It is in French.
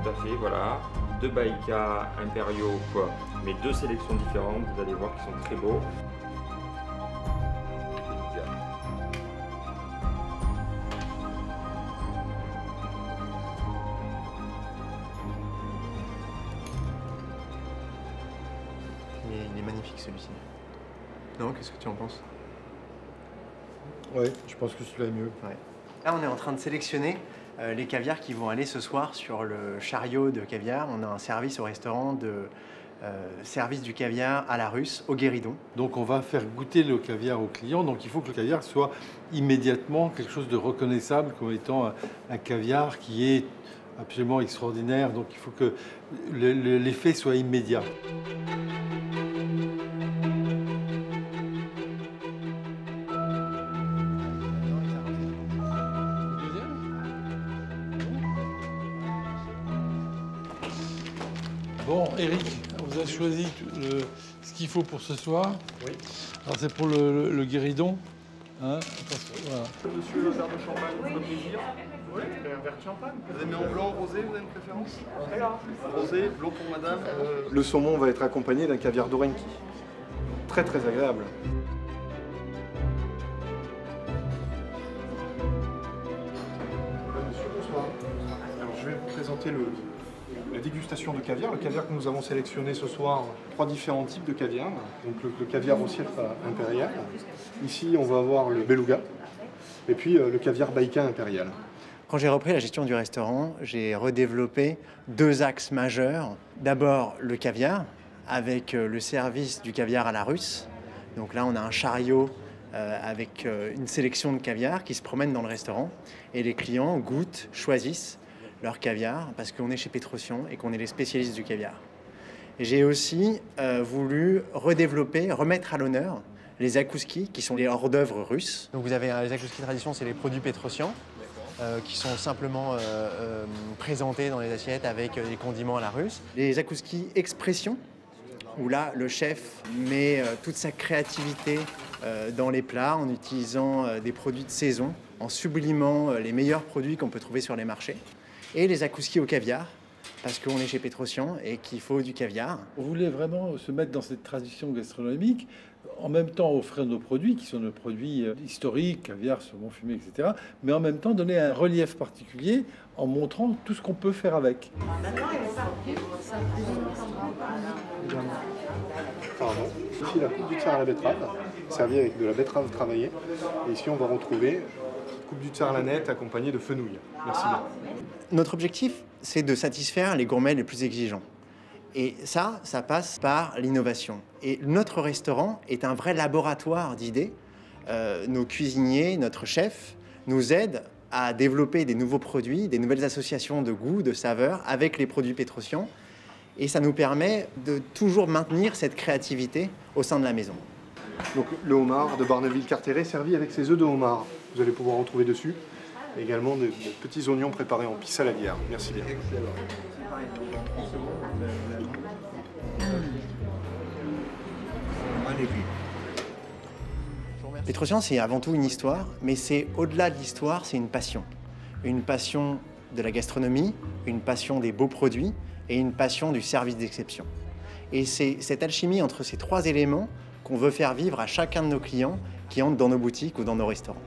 tout à fait, voilà. Deux Baïka impériaux, quoi. Mais deux sélections différentes, vous allez voir qu'ils sont très beaux. Il est magnifique celui-ci. Non, qu'est-ce que tu en penses? Ouais, je pense que celui-là est mieux. Ouais. Là, on est en train de sélectionner les caviars qui vont aller ce soir sur le chariot de caviar. On a un service au restaurant de service du caviar à la russe, au guéridon. Donc on va faire goûter le caviar aux clients. Donc il faut que le caviar soit immédiatement quelque chose de reconnaissable comme étant un caviar qui est absolument extraordinaire. Donc il faut que l'effet soit immédiat. Bon, Eric, on vous a choisi ce qu'il faut pour ce soir. Oui. Alors c'est pour le guéridon. Hein, voilà. Monsieur, un verre de champagne, ça fait plaisir. Oui, un verre de champagne. Vous aimez en blanc, rosé, vous avez une préférence? Rosé, blanc pour madame. Le saumon va être accompagné d'un caviar d'Orenki. Très très agréable. Monsieur, bonsoir. Alors je vais vous présenter la dégustation de caviar. Le caviar que nous avons sélectionné ce soir, 3 différents types de caviar. Donc le caviar au cirque impérial. Ici, on va avoir le beluga. Et puis le caviar baïka impérial. Quand j'ai repris la gestion du restaurant, j'ai redéveloppé 2 axes majeurs. D'abord, le caviar, avec le service du caviar à la russe. Donc là, on a un chariot avec une sélection de caviar qui se promène dans le restaurant. Et les clients goûtent, choisissent leur caviar parce qu'on est chez Petrosian et qu'on est les spécialistes du caviar. J'ai aussi voulu redévelopper, remettre à l'honneur les zakouski, qui sont les hors-d'œuvre russes. Donc vous avez les zakouski tradition, c'est les produits Petrosian, qui sont simplement présentés dans les assiettes avec des condiments à la russe. Les zakouski expression, où là, le chef met toute sa créativité dans les plats en utilisant des produits de saison, en sublimant les meilleurs produits qu'on peut trouver sur les marchés. Et les zakouski au caviar, parce qu'on est chez Petrosian et qu'il faut du caviar. On voulait vraiment se mettre dans cette tradition gastronomique, en même temps offrir nos produits, qui sont nos produits historiques, caviar, saumon fumé, etc., mais en même temps donner un relief particulier en montrant tout ce qu'on peut faire avec. Pardon. Ici, la coupe du tsar à la betterave, servie avec de la betterave travaillée. Et ici, on va retrouver coupe du tsar à la nette accompagnée de fenouil. Merci bien. Notre objectif, c'est de satisfaire les gourmets les plus exigeants. Et ça passe par l'innovation. Et notre restaurant est un vrai laboratoire d'idées. Nos cuisiniers, notre chef, nous aident à développer des nouveaux produits, des nouvelles associations de goût, de saveurs avec les produits Petrosian. Et ça nous permet de toujours maintenir cette créativité au sein de la maison. Donc le homard de Barneville-Carteret servi avec ses œufs de homard. Vous allez pouvoir en trouver dessus. Également des petits oignons préparés en pis saladière. Merci bien. Petrosian, c'est avant tout une histoire, mais c'est au-delà de l'histoire, c'est une passion. Une passion de la gastronomie, une passion des beaux produits et une passion du service d'exception. Et c'est cette alchimie entre ces 3 éléments qu'on veut faire vivre à chacun de nos clients qui entrent dans nos boutiques ou dans nos restaurants.